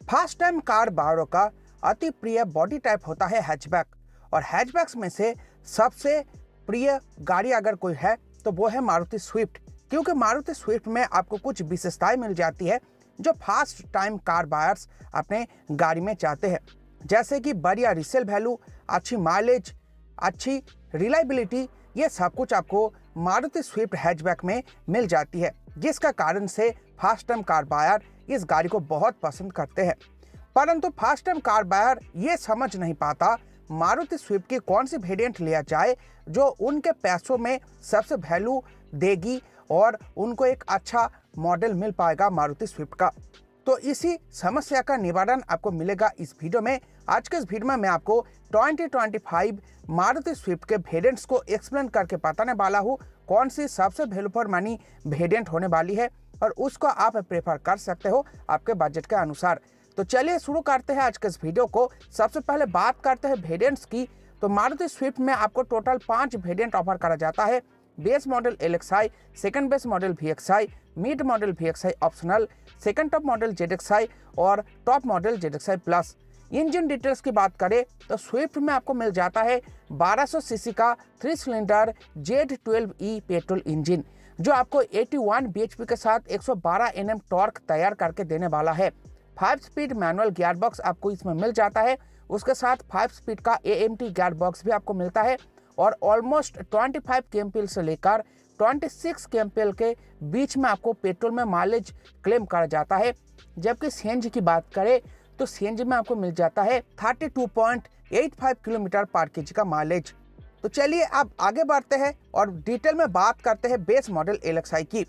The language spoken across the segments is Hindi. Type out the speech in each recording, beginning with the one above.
फर्स्ट टाइम कार बायरों का अति प्रिय बॉडी टाइप होता है हैचबैक। और हैचबैक्स में से सबसे प्रिय गाड़ी अगर कोई है तो वो है मारुति स्विफ्ट, क्योंकि मारुति स्विफ्ट में आपको कुछ विशेषताएं मिल जाती है जो फर्स्ट टाइम कार बायर्स अपने गाड़ी में चाहते हैं, जैसे कि बढ़िया रीसेल वैल्यू, अच्छी माइलेज, अच्छी रिलायबिलिटी। ये सब कुछ आपको मारुति स्विफ्ट हैचबैक में मिल जाती है, जिसका कारण से फर्स्ट टाइम कार बायर इस गाड़ी को बहुत पसंद करते हैं। परंतु फर्स्ट टाइम कार बायर ये समझ नहीं पाता मारुति स्विफ्ट की कौन सी वेरिएंट लिया जाए जो उनके पैसों में सबसे वैल्यू देगी और उनको एक अच्छा मॉडल मिल पाएगा मारुति स्विफ्ट का। तो इसी समस्या का निवारण आपको मिलेगा इस वीडियो में। आज के इस वीडियो में मैं आपको 2025 मारुति स्विफ्ट के वेरिएंट्स को एक्सप्लेन करके बताने वाला हूँ कौन सी सबसे वैल्यू फॉर मनी वेरिएंट होने वाली है और उसको आप प्रेफर कर सकते हो आपके बजट के अनुसार। तो चलिए शुरू करते हैं आज के इस वीडियो को। सबसे पहले बात करते हैं वेरिएंट्स की। तो मारुति स्विफ्ट में आपको टोटल 5 वेरिएंट ऑफर करा जाता है। Base model LXi, second base model VXi, mid model VXi optional, second top model ZXi और top model ZXi plus. Engine details की बात करें तो स्विफ्ट में आपको मिल जाता है 1200 सीसी का 3 सिलेंडर Z12E पेट्रोल इंजन, जो आपको 81 bhp के साथ 112 Nm टॉर्क तैयार करके देने वाला है। 5 स्पीड मैनुअल गियर बॉक्स आपको इसमें मिल जाता है। उसके साथ 5 स्पीड का AMT गियर बॉक्स भी आपको मिलता है और ऑलमोस्ट 25 kmpl से लेकर 26 kmpl के बीच में आपको पेट्रोल में माइलेज क्लेम करा जाता है। जबकि CNG की बात करें तो CNG में आपको मिल जाता है 32.85 किलोमीटर पर kg का माइलेज। तो चलिए अब आगे बढ़ते हैं और डिटेल में बात करते हैं बेस मॉडल LXi की।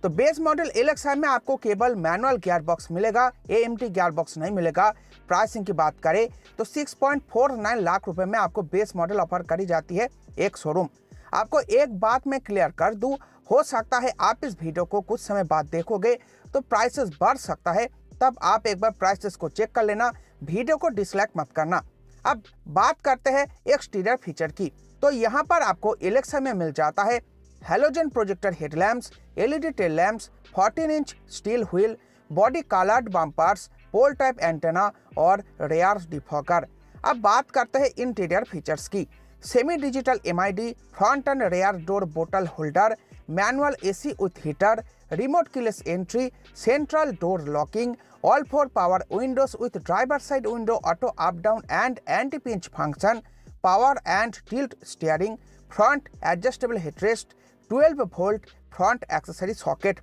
तो बेस मॉडल LXi में आपको केवल मैनुअल गियर बॉक्स मिलेगा, AMT गियर बॉक्स नहीं मिलेगा। प्राइसिंग की बात करें तो 6.49 लाख रुपए में आपको बेस मॉडल ऑफर करी जाती है एक शोरूम। आपको एक बात मैं क्लियर कर दूं, हो सकता है आप इस वीडियो को कुछ समय बाद देखोगे तो प्राइसेस बढ़ सकता है, तब आप एक बार प्राइसेस को चेक कर लेना, वीडियो को डिसलाइक मत करना। अब बात करते हैं एक्सटीरियर फीचर की। तो यहाँ पर आपको LXi में मिल जाता है halogen projector headlamps, LED tail lamps, 14 inch steel wheel, body coloured bumpers, pole type antenna और रेयर डिफॉगर। अब बात करते हैं इंटीरियर फीचर्स की। Semi digital MID, front and rear door बोतल holder, manual AC with heater, remote keyless entry, central door locking, all 4 power windows with driver side window auto up down and anti pinch function, power and tilt steering, front adjustable headrest, 12 volt front accessory socket.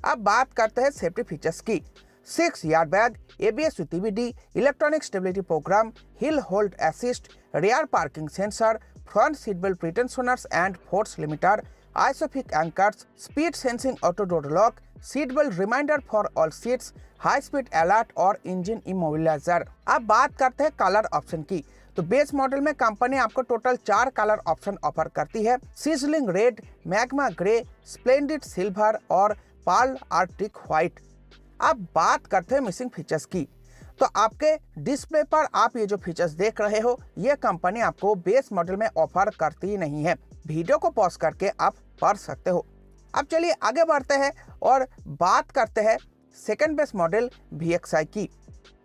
अब बात करते हैं सेफ्टी फीचर्स की। 6 airbag, ABS with EBD, electronic stability program, hill hold assist, rear parking sensor, front seat belt retensioners and force limiter, ISOFIX anchors, speed sensing auto door lock, seat belt reminder for all seats, high speed alert और इंजन इमोबिलाइजर। अब बात करते हैं कलर ऑप्शन की। तो बेस मॉडल में कंपनी आपको टोटल 4 कलर ऑप्शन ऑफर करती है। Sizzling red, magma grey, splendid silver और पर्ल आर्टिक व्हाइट। अब बात करते हैं मिसिंग फीचर्स की। तो आपके डिस्प्ले पर आप ये जो फीचर्स देख रहे हो ये कंपनी आपको बेस मॉडल में ऑफर करती नहीं है। वीडियो को पॉज करके आप पढ़ सकते हो। अब चलिए आगे बढ़ते हैं और बात करते हैं सेकंड बेस मॉडल VXi की।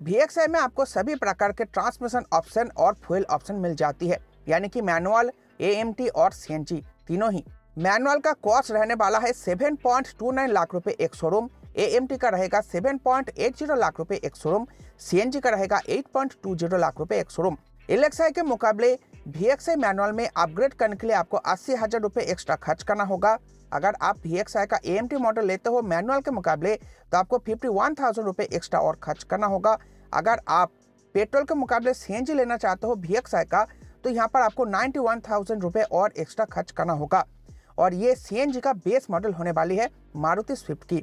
VXi में आपको सभी प्रकार के ट्रांसमिशन ऑप्शन और फ्यूल ऑप्शन मिल जाती है, यानी कि मैनुअल, AMT और CNG तीनों ही। मैनुअल का कॉस्ट रहने वाला है 7.29 लाख रुपए एक शोरूम, AMT का रहेगा 7.80 लाख रुपए एक शोरूम, CNG का रहेगा 8.20 लाख रुपए एक शोरूम। LXi के मुकाबले VXi मैनुअल में अपग्रेड करने के लिए आपको 80,000 रुपए एक्स्ट्रा खर्च करना होगा। अगर आप VXi का AMT मॉडल लेते हो मैनुअल के मुकाबले तो आपको 51,000 रुपए एक्स्ट्रा और खर्च करना होगा। अगर आप पेट्रोल के मुकाबले CNG लेना चाहते हो VXi का तो यहाँ पर आपको 91,000 रुपए और एक्स्ट्रा खर्च करना होगा। और ये CNG का बेस मॉडल होने वाली है मारुति स्विफ्ट की।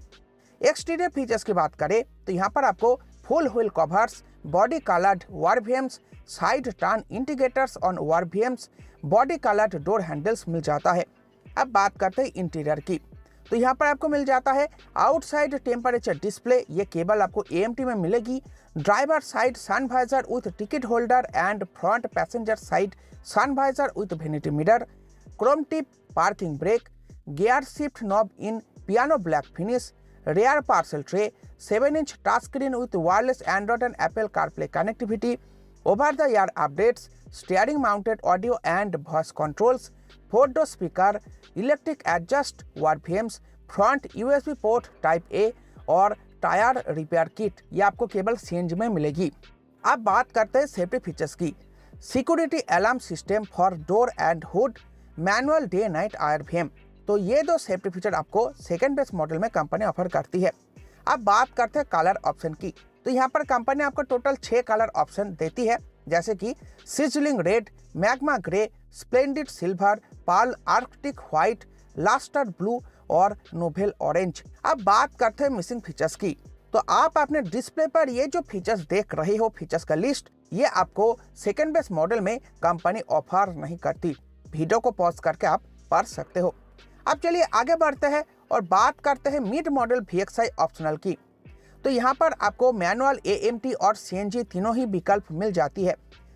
एक्सटीरियर फीचर्स की बात करें तो यहाँ पर आपको full wheel covers, body coloured ORVMs, side turn indicators on ORVMs, body coloured door handles मिल जाता है। अब बात करते हैं इंटीरियर की। तो यहाँ पर आपको मिल जाता है आउटसाइड टेम्परेचर डिस्प्ले, ये केबल आपको AMT में मिलेगी। Driver side sun visor with ticket holder and front passenger side sun visor with vanity mirror, chrome tip parking brake, gear shift knob in piano black finish, rear parcel tray, 7-inch touchscreen with wireless Android and Apple CarPlay connectivity, over-the-air updates, steering mounted audio and voice controls, 4-door speaker, electric adjust VMs, front USB port type A और टायर रिपेयर किट, ये आपको केवल सीएनजी में मिलेगी। अब बात करते हैं सेफ्टी फीचर्स की। Security alarm system for door and hood, manual day night IRVM, तो ये दो सेफ्टी फीचर आपको सेकंड बेस मॉडल में कंपनी ऑफर करती है। अब बात करते हैं कलर ऑप्शन की, तो यहाँ पर कंपनी आपको टोटल 6 कलर ऑप्शन देती है, जैसे कि sizzling red, magma grey, splendid silver, pearl arctic white, lustre blue और नोवेल ऑरेंज। अब बात करते हैं मिसिंग फीचर्स की, तो आप अपने डिस्प्ले पर ये जो फीचर्स देख रहे हो, फीचर्स का लिस्ट, ये आपको सेकंड बेस मॉडल में कंपनी ऑफर नहीं करती। वीडियो को पॉज करके आप पढ़ सकते हो। अब चलिए आगे बढ़ते हैं और बात करते हैं मिड मॉडल VXI ऑप्शनल की। तो यहाँ पर आपको मैनुअल, AMT और CNG तीनों ही विकल्प मिल जाती है।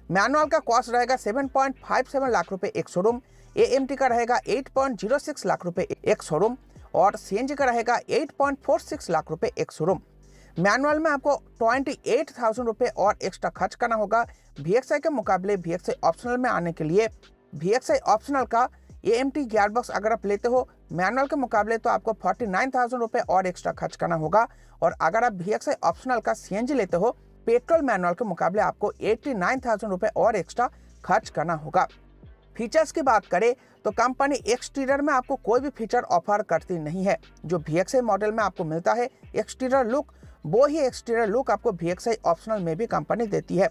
मैनुअल का कॉस्ट रहेगा 7.57 लाख रुपए एक शोरूम, AMT का रहेगा 8.06 लाख रुपए एक शोरूम और CNG का रहेगा 8.46 लाख रुपए एक शोरूम। मैनुअल में आपको 28,000 रुपये और एक्स्ट्रा खर्च करना होगा। VXI के मुकाबले VXI ऑप्शनल में आने के लिए VXI ऑप्शनल का AMT गियरबॉक्स अगर आप लेते हो मैनुअल के मुकाबले, तो आपको 49,000 रुपये और एक्स्ट्रा खर्च करना होगा। और अगर आप VXI ऑप्शनल का CNG लेते हो पेट्रोल मैनुअल के मुकाबले, आपको 89,000 रुपये और एक्स्ट्रा खर्च करना होगा। फीचर्स की बात करें तो कंपनी एक्सटीरियर में आपको कोई भी फीचर ऑफर करती नहीं है। जो VXI मॉडल में आपको मिलता है एक्सटीरियर लुक, वो ही एक्सटीरियर लुक आपको VXI ऑप्शनल में भी कंपनी देती है।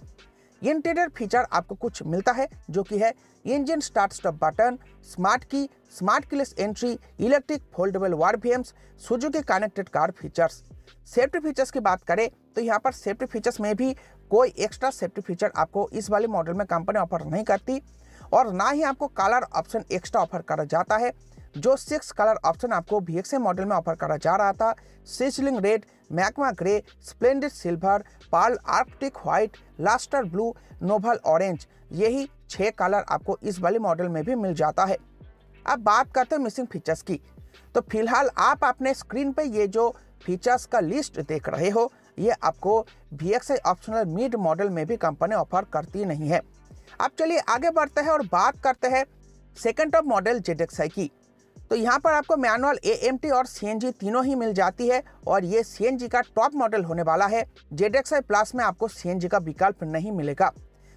इंटीरियर फीचर आपको कुछ मिलता है, जो कि है engine start stop button, smart key, smart keyless entry, electric foldable VMs, Suzuki connected car features. Safety features की बात करें तो यहाँ पर सेफ्टी फीचर्स में भी कोई एक्स्ट्रा सेफ्टी फीचर आपको इस वाले मॉडल में कंपनी ऑफर नहीं करती और ना ही आपको कलर ऑप्शन एक्स्ट्रा ऑफर करा जाता है। जो 6 कलर ऑप्शन आपको VXI मॉडल में ऑफर करा जा रहा था, sizzling red, magma grey, splendid silver, pearl arctic white, lustre blue, novel orange, यही 6 कलर आपको इस वाले मॉडल में भी मिल जाता है। अब बात करते हैं मिसिंग फीचर्स की, तो फिलहाल आप अपने स्क्रीन पे ये जो फीचर्स का लिस्ट देख रहे हो, ये आपको VXI ऑप्शनल मिड मॉडल में भी कंपनी ऑफर करती नहीं है। अब चलिए आगे बढ़ते हैं और बात करते हैं सेकंड टॉप मॉडल ZXi की। तो यहाँ पर आपको मैनुअल, AMT और CNG तीनों ही मिल जाती है और ये CNG का टॉप मॉडल होने वाला है। ZXi प्लस में आपको CNG का विकल्प नहीं मिलेगा।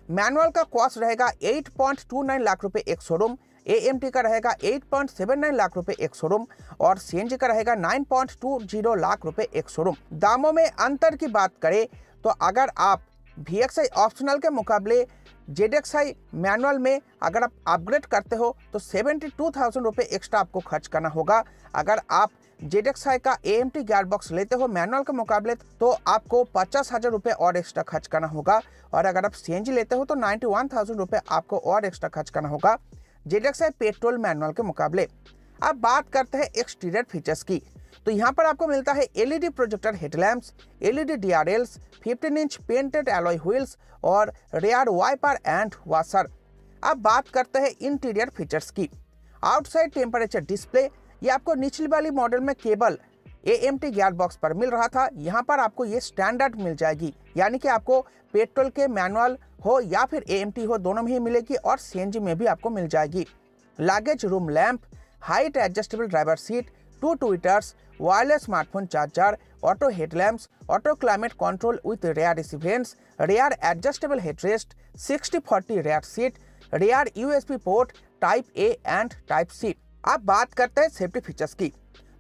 मैनुअल का कॉस्ट रहेगा 8.29 लाख रुपए एक शोरूम, AMT का रहेगा 8.79 लाख रुपए एक शोरूम और CNG का रहेगा 9.20 लाख रुपए एक शोरूम। दामों में अंतर की बात करें तो अगर आप VXI ऑप्शनल के मुकाबले ZXi मैनुअल में अगर आप अपग्रेड करते हो तो 72,000 रुपये एक्स्ट्रा आपको खर्च करना होगा। अगर आप ZXi का AMT गियरबॉक्स लेते हो मैनुअल के मुकाबले, तो आपको 50,000 रुपये और एक्स्ट्रा खर्च करना होगा। और अगर आप CNG लेते हो तो 91,000 रुपये आपको और एक्स्ट्रा खर्च करना होगा ZXi पेट्रोल मैनुअल के मुकाबले। अब बात करते हैं एक्सटीरियर फीचर्स की, तो यहाँ पर आपको मिलता है LED projector headlamps, LED DRLs, 15 inch painted alloy wheels और रेयर वाइपर एंड वॉशर। अब बात करते हैं इंटीरियर फीचर्स की। आउटसाइड टेम्परेचर डिस्प्ले, ये आपको निचली वाली मॉडल में केवल AMT गियरबॉक्स पर मिल रहा था, यहाँ पर आपको ये स्टैंडर्ड मिल जाएगी, यानी कि आपको पेट्रोल के मैनुअल हो या फिर AMT हो, दोनों में ही मिलेगी और CNG में भी आपको मिल जाएगी। Luggage room lamp, height adjustable driver seat, 2 tweeters, wireless smartphone charger, auto headlamps, auto climate control with rear AC vents, rear adjustable headrest, 60/40 rear seat, rear USB port type A and type C। अब बात करते हैं सेफ्टी फीचर्स की,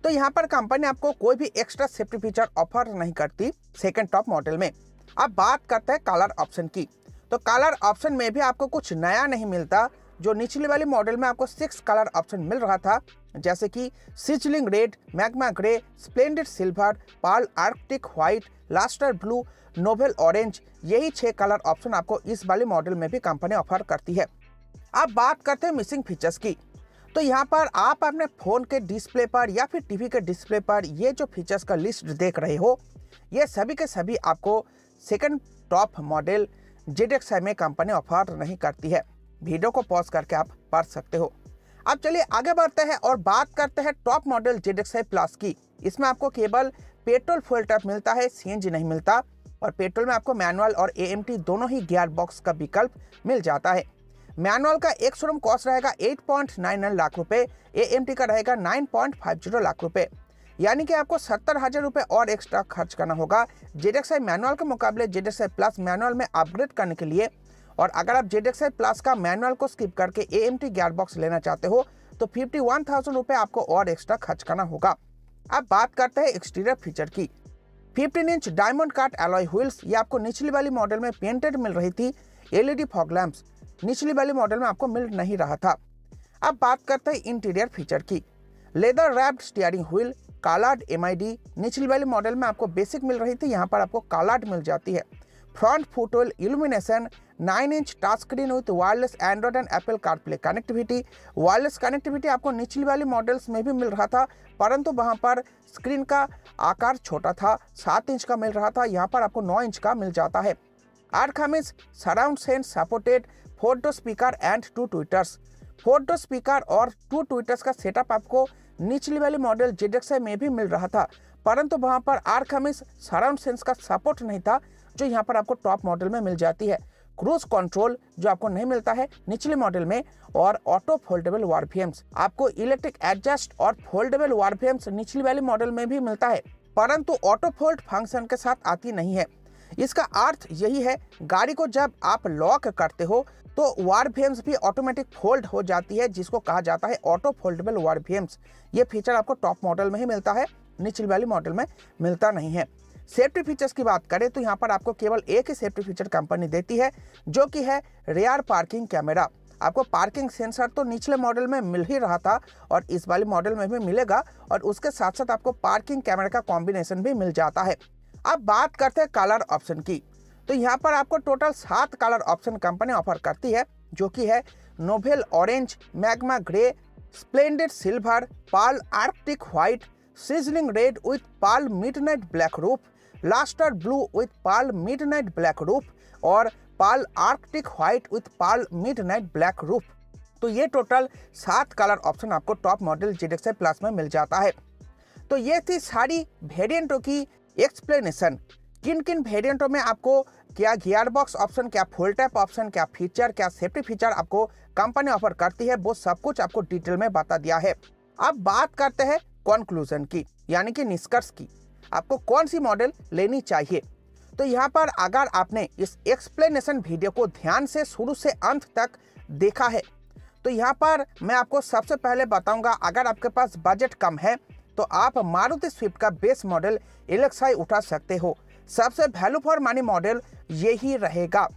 तो यहाँ पर कंपनी आपको कोई भी एक्स्ट्रा सेफ्टी फीचर ऑफर नहीं करती सेकंड टॉप मॉडल में। अब बात करते हैं कलर ऑप्शन की, तो कलर ऑप्शन में भी आपको कुछ नया नहीं मिलता। जो निचले वाले मॉडल में आपको 6 कलर ऑप्शन मिल रहा था, जैसे कि sizzling red, magma grey, splendid silver, pearl arctic white, lustre blue, novel orange, यही 6 कलर ऑप्शन आपको इस वाले मॉडल में भी कंपनी ऑफर करती है। अब बात करते हैं मिसिंग फीचर्स की, तो यहाँ पर आप अपने फोन के डिस्प्ले पर या फिर टीवी के डिस्प्ले पर ये जो फीचर्स का लिस्ट देख रहे हो, ये सभी के सभी आपको सेकंड टॉप मॉडल ZXi में कंपनी ऑफर नहीं करती है। वीडियो को पॉज करके आप पढ़ सकते हो। अब चलिए आगे बढ़ते हैं और बात करते हैं टॉप मॉडल ZXi प्लस की। इसमें आपको केवल पेट्रोल फ्यूल टाइप मिलता है, सीएनजी नहीं मिलता। और पेट्रोल में आपको मैनुअल और एएमटी दोनों ही गियर बॉक्स का विकल्प मिल जाता है। मैनुअल का एक शोरूम कॉस्ट रहेगा 8.99 लाख रुपए, एएमटी का रहेगा 9.50 लाख रुपए। यानी कि आपको 70,000 रुपए और एक्स्ट्रा खर्च करना होगा ZXi मैनुअल के मुकाबले ZXi प्लस मैनुअल में अपग्रेड करने के लिए। और अगर आप ZXi प्लस का मैनुअल को स्किप करके एएमटी गियर बॉक्स लेना चाहते हो तो 51,000 रुपए आपको और एक्स्ट्रा खर्च करना होगा। अब बात करते हैं एक्सटीरियर फीचर की। 15 inch diamond cut alloy wheels, ये आपको निचली वाली मॉडल में पेंटेड मिल रही थी। एलईडी फॉग लैंप्स निचली वाली मॉडल में आपको मिल नहीं रहा था। अब बात करते हैं इंटीरियर फीचर की। Leather wrapped steering wheel, coloured MID, निचली वाली मॉडल में आपको बेसिक मिल रही थी, यहाँ पर आपको कलर्ड मिल जाती है। Front footwell illumination, 9 inch touch screen with wireless Android and Apple CarPlay connectivity. Wireless connectivity आपको निचली वाली मॉडल्स में भी मिल रहा था, परंतु वहां पर स्क्रीन का आकार छोटा था, 7 इंच का मिल रहा था, यहाँ पर आपको 9 इंच का मिल जाता है। Arkamys surround sound supported 4 speaker and 2 tweeters. 4 speaker और 2 ट्विटर्स का सेटअप आपको निचली वाली मॉडल ZXi में भी मिल रहा था, परंतु वहां पर आर्थमिस सराउंड साउंड का सपोर्ट नहीं था, जो यहाँ पर आपको टॉप मॉडल में मिल जाती है। क्रूज कंट्रोल जो आपको नहीं मिलता है निचले मॉडल में, और ऑटो फोल्डेबल आरपीएम्स आपको इलेक्ट्रिक एडजस्ट और फोल्डेबल आरपीएम्स निचली वाले मॉडल में भी मिलता है, परंतु ऑटो फोल्ड फंक्शन के साथ आती नहीं है। इसका अर्थ यही है, गाड़ी को जब आप लॉक करते हो तो आरपीएम्स भी ऑटोमेटिक फोल्ड हो जाती है, जिसको कहा जाता है ऑटो फोल्डेबल आरपीएम्स। ये फीचर आपको टॉप मॉडल में ही मिलता है, निचली वाली मॉडल में मिलता नहीं है। सेफ्टी फीचर्स की बात करें तो यहाँ पर आपको केवल एक ही सेफ्टी फीचर कंपनी देती है, जो कि है रियर पार्किंग कैमरा। आपको पार्किंग सेंसर तो निचले मॉडल में मिल ही रहा था और इस वाले मॉडल में भी मिलेगा, और उसके साथ साथ आपको पार्किंग कैमरा का कॉम्बिनेशन भी मिल जाता है। अब बात करते हैं कलर ऑप्शन की, तो यहाँ पर आपको total 7 colour option company offer करती है, जो कि है novel orange, magma grey, splendid silver, pearl arctic white, sizzling red with pearl midnight black roof, lustre blue with pearl midnight black roof और pearl arctic white with pearl midnight black roof. तो ये टोटल 7 कलर ऑप्शन आपको टॉप मॉडल ZXi प्लस में मिल जाता है। तो ये थी सारी वेरिएंटों की एक्सप्लेनेशन। किन किन वेरिएंटों में आपको क्या गियर बॉक्स ऑप्शन, क्या फुल टैप ऑप्शन, क्या फीचर, क्या सेफ्टी फीचर आपको कंपनी ऑफर करती है, वो सब कुछ आपको डिटेल में बता दिया है। अब बात करते हैं कंक्लूजन की, यानी कि निष्कर्ष की। आपको कौन सी मॉडल लेनी चाहिए? तो यहाँ पर अगर आपने इस एक्सप्लेनेशन वीडियो को ध्यान से शुरू से अंत तक देखा है, तो यहाँ पर मैं आपको सबसे पहले बताऊंगा, अगर आपके पास बजट कम है तो आप मारुति स्विफ्ट का बेस मॉडल LXi उठा सकते हो। सबसे वैल्यू फॉर मनी मॉडल यही रहेगा।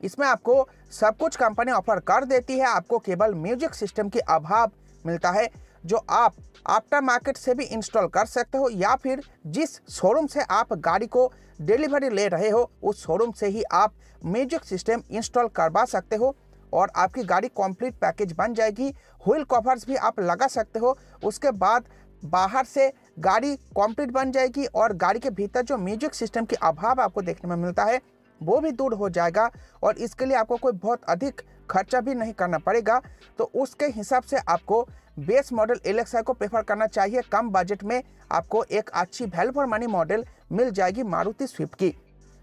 इसमें आपको सब कुछ कंपनी ऑफर कर देती है, आपको केवल म्यूजिक सिस्टम की अभाव मिलता है, जो आप आफ्टर मार्केट से भी इंस्टॉल कर सकते हो, या फिर जिस शोरूम से आप गाड़ी को डिलीवरी ले रहे हो उस शोरूम से ही आप म्यूजिक सिस्टम इंस्टॉल करवा सकते हो, और आपकी गाड़ी कंप्लीट पैकेज बन जाएगी। व्हील कवर्स भी आप लगा सकते हो, उसके बाद बाहर से गाड़ी कंप्लीट बन जाएगी, और गाड़ी के भीतर जो म्यूजिक सिस्टम की अभाव आपको देखने में मिलता है वो भी दूर हो जाएगा, और इसके लिए आपको कोई बहुत अधिक खर्चा भी नहीं करना पड़ेगा। तो उसके हिसाब से आपको बेस मॉडल LXi को प्रेफर करना चाहिए। कम बजट में आपको एक अच्छी वैल्यू फॉर मनी मॉडल मिल जाएगी मारुति स्विफ्ट की।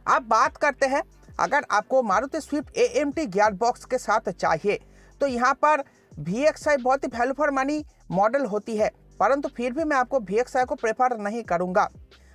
अब बात करते हैं, अगर आपको Maruti Swift AMT gear box के साथ चाहिए, तो यहाँ पर VXi बहुत ही वैल्यू फॉर मनी मॉडल होती है, परंतु फिर भी मैं आपको VXi को प्रेफर नहीं करूँगा।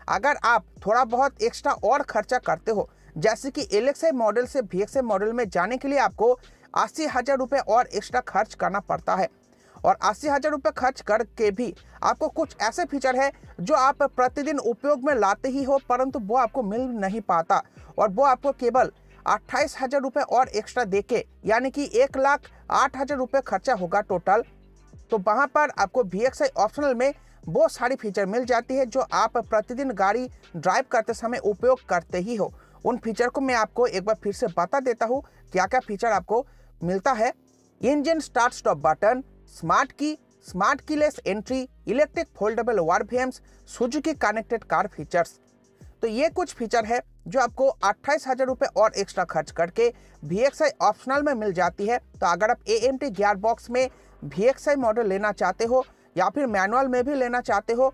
अगर आप थोड़ा बहुत एक्स्ट्रा और खर्चा करते हो, जैसे कि LXi मॉडल से VXi मॉडल में जाने के लिए आपको 80,000 रुपये और एक्स्ट्रा खर्च करना पड़ता है, और 80,000 रुपये खर्च करके भी आपको कुछ ऐसे फीचर है जो आप प्रतिदिन उपयोग में लाते ही हो, परंतु वो आपको मिल नहीं पाता, और वो आपको केवल 28,000 रुपये और एक्स्ट्रा देके, यानी कि 1,08,000 रुपये खर्चा होगा टोटल। तो वहाँ पर आपको VXi ऑप्शनल में वो सारी फीचर मिल जाती है जो आप प्रतिदिन गाड़ी ड्राइव करते समय उपयोग करते ही हो। उन फीचर को मैं आपको एक बार फिर से बता देता हूँ क्या क्या फीचर आपको मिलता है। Engine start stop button, smart keyless entry, electric foldable ORVMs, Suzuki connected car features. तो ये कुछ फीचर है जो आपको 28,000 रुपये और एक्स्ट्रा खर्च करके VXi ऑप्शनल में मिल जाती है। तो अगर आप AMT गियर बॉक्स में VXi मॉडल लेना चाहते हो या फिर मैनुअल में भी लेना चाहते हो,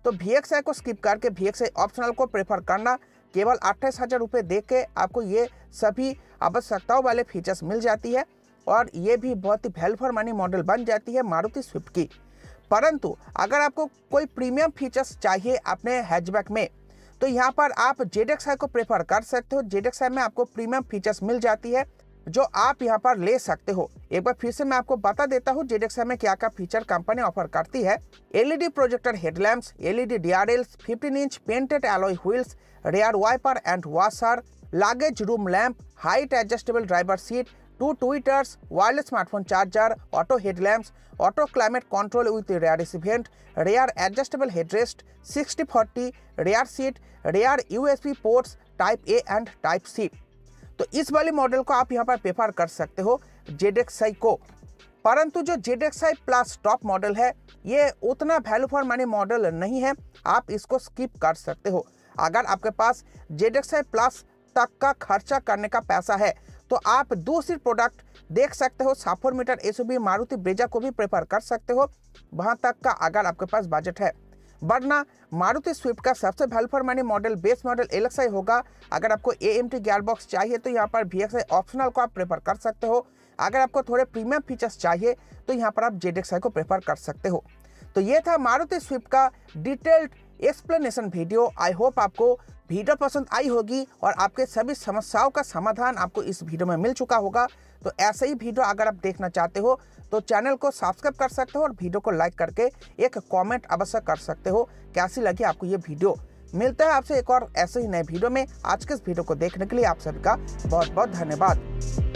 तो VXI को स्किप करके VXI ऑप्शनल को प्रेफर करना, केवल 28,000 रुपये दे के आपको ये सभी आवश्यकताओं वाले फीचर्स मिल जाती है और ये भी बहुत ही वैल्यू फॉर मनी मॉडल बन जाती है मारुति स्विफ्ट की। परंतु अगर आपको कोई प्रीमियम फीचर्स चाहिए अपने हैचबैक में, तो यहाँ पर आप ZXi को प्रेफर कर सकते हो। ZXi में आपको प्रीमियम फीचर्स मिल जाती है जो आप यहाँ पर ले सकते हो। एक बार फिर से मैं आपको बता देता हूँ ZXi में क्या क्या फीचर कंपनी ऑफर करती है। LED projector headlamps, LED DRLs, 15 inch painted alloy wheels, rear wiper and washer, luggage room lamp, height adjustable driver seat, 2 tweeters, wireless smartphone charger, auto headlamps, auto climate control with rear रिसिवेंट, rear adjustable headrest, 60/40 rear seat, rear USB ports type A and type C. तो इस वाले मॉडल को आप यहाँ पर प्रेफर कर सकते हो ZXi को। परंतु जो ZXi प्लस टॉप मॉडल है ये उतना वैल्यू फॉर मनी मॉडल नहीं है, आप इसको स्किप कर सकते हो। अगर आपके पास ZXi प्लस तक का खर्चा करने का पैसा है तो आप दूसरी प्रोडक्ट देख सकते हो। 4 मीटर SUV मारुति ब्रेजा को भी प्रेफर कर सकते हो, वहां तक का अगर आपके पास बजट है। वरना मारुति स्विफ्ट का सबसे value for money model base model LXi होगा। अगर आपको AMT गियरबॉक्स चाहिए तो यहाँ पर VXi ऑप्शनल को आप प्रेफर कर सकते हो। अगर आपको थोड़े प्रीमियम फीचर्स चाहिए तो यहाँ पर आप ZXi को प्रेफर कर सकते हो। तो ये था मारुति स्विफ्ट का detailed explanation video. I hope आपको वीडियो पसंद आई होगी और आपके सभी समस्याओं का समाधान आपको इस वीडियो में मिल चुका होगा। तो ऐसे ही वीडियो अगर आप देखना चाहते हो तो चैनल को सब्सक्राइब कर सकते हो और वीडियो को लाइक करके एक कमेंट अवश्य कर सकते हो कैसी लगी आपको ये वीडियो। मिलता है आपसे एक और ऐसे ही नए वीडियो में। आज के इस वीडियो को देखने के लिए आप सभी का बहुत बहुत धन्यवाद।